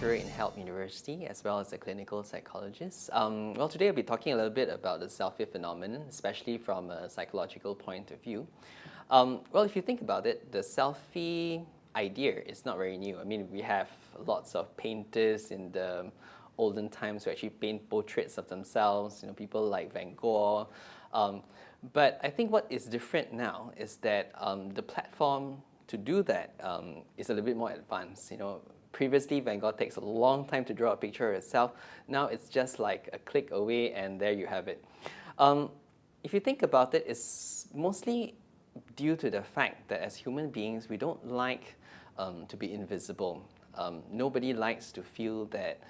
lecturer in Help University as well as a clinical psychologist. Well, today I'll be talking a little bit about the selfie phenomenon, especially from a psychological point of view. Well, if you think about it, the selfie idea is not very new. I mean, we have lots of painters in the olden times who actually paint portraits of themselves, people like Van Gogh. But I think what is different now is that the platform to do that is a little bit more advanced. Previously, Van Gogh takes a long time to draw a picture of itself. Now it's just like a click away and there you have it. If you think about it, it's mostly due to the fact that as human beings, we don't like to be invisible. Nobody likes to feel that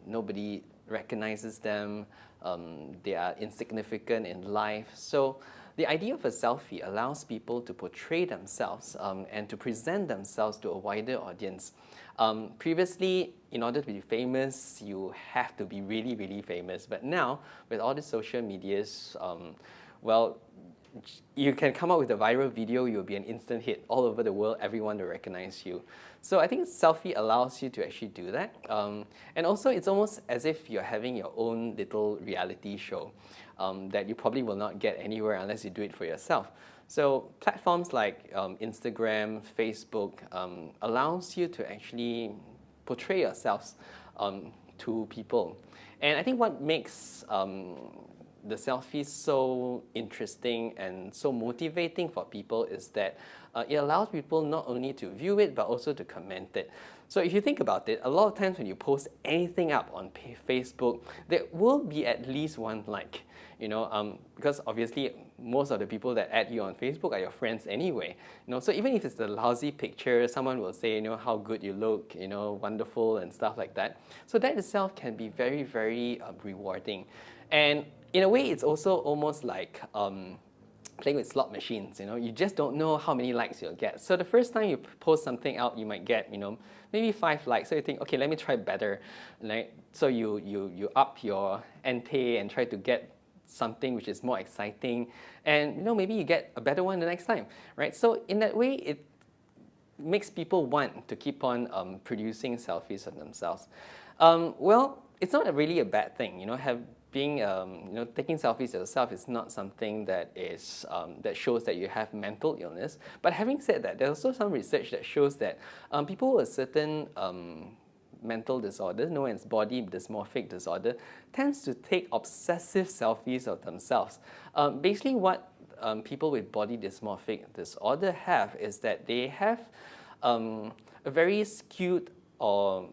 nobody recognizes them, they are insignificant in life. So the idea of a selfie allows people to portray themselves and to present themselves to a wider audience. Previously, in order to be famous, you have to be really, really famous. But now, with all the social medias, well, you can come up with a viral video, you'll be an instant hit all over the world, everyone will recognize you. So I think selfie allows you to actually do that. And also it's almost as if you're having your own little reality show that you probably will not get anywhere unless you do it for yourself. So platforms like Instagram, Facebook allows you to actually portray yourselves to people. And I think what makes the selfies so interesting and so motivating for people is that it allows people not only to view it but also to comment it. So if you think about it, a lot of times when you post anything up on Facebook, there will be at least one like, because obviously most of the people that add you on Facebook are your friends anyway. So even if it's a lousy picture, someone will say, how good you look, wonderful and stuff like that. So that itself can be very, very rewarding. And in a way, it's also almost like playing with slot machines. You just don't know how many likes you'll get. So the first time you post something out, you might get, maybe 5 likes. So you think, okay, let me try better. Right? So you up your ante and try to get something which is more exciting, and maybe you get a better one the next time, right? So in that way, it makes people want to keep on producing selfies of themselves. Well, it's not really a bad thing, taking selfies of yourself is not something that is that shows that you have mental illness. But having said that, there's also some research that shows that people with certain mental disorder, known as body dysmorphic disorder, tends to take obsessive selfies of themselves. Basically, what people with body dysmorphic disorder have is that they have a very skewed or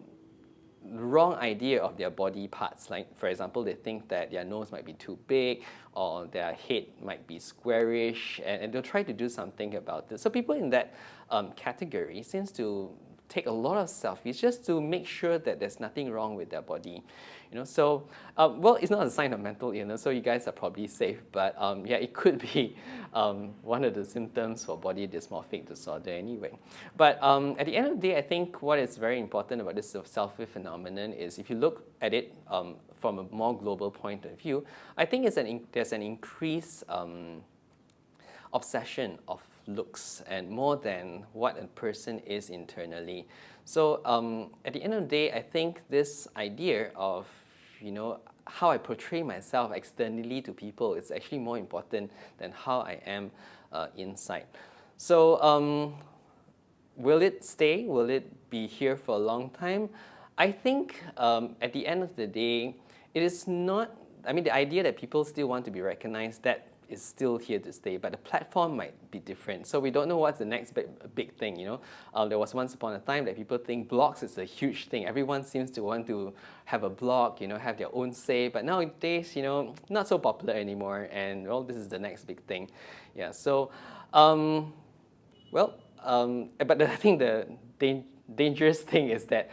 wrong idea of their body parts. Like, for example, they think that their nose might be too big or their head might be squarish, and they'll try to do something about it. So people in that category seems to take a lot of selfies just to make sure that there's nothing wrong with their body. So, well, it's not a sign of mental illness, so you guys are probably safe, but yeah, it could be one of the symptoms for body dysmorphic disorder anyway. But at the end of the day, I think what is very important about this selfie phenomenon is if you look at it from a more global point of view, I think there's an increased obsession of looks and more than what a person is internally. So at the end of the day, I think this idea of how I portray myself externally to people is actually more important than how I am inside. So will it stay? Will it be here for a long time? I think at the end of the day, it is not, the idea that people still want to be recognized, that is still here to stay, but the platform might be different. So we don't know what's the next big thing, There was once upon a time that people think blogs is a huge thing. Everyone seems to want to have a blog, have their own say, but nowadays, not so popular anymore, and well, this is the next big thing. Yeah, so, but I think the dangerous thing is that,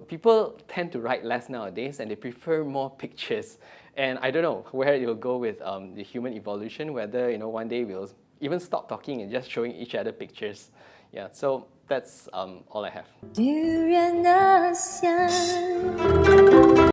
people tend to write less nowadays and they prefer more pictures. And I don't know where it will go with the human evolution, whether one day we'll even stop talking and just showing each other pictures. Yeah, so that's all I have.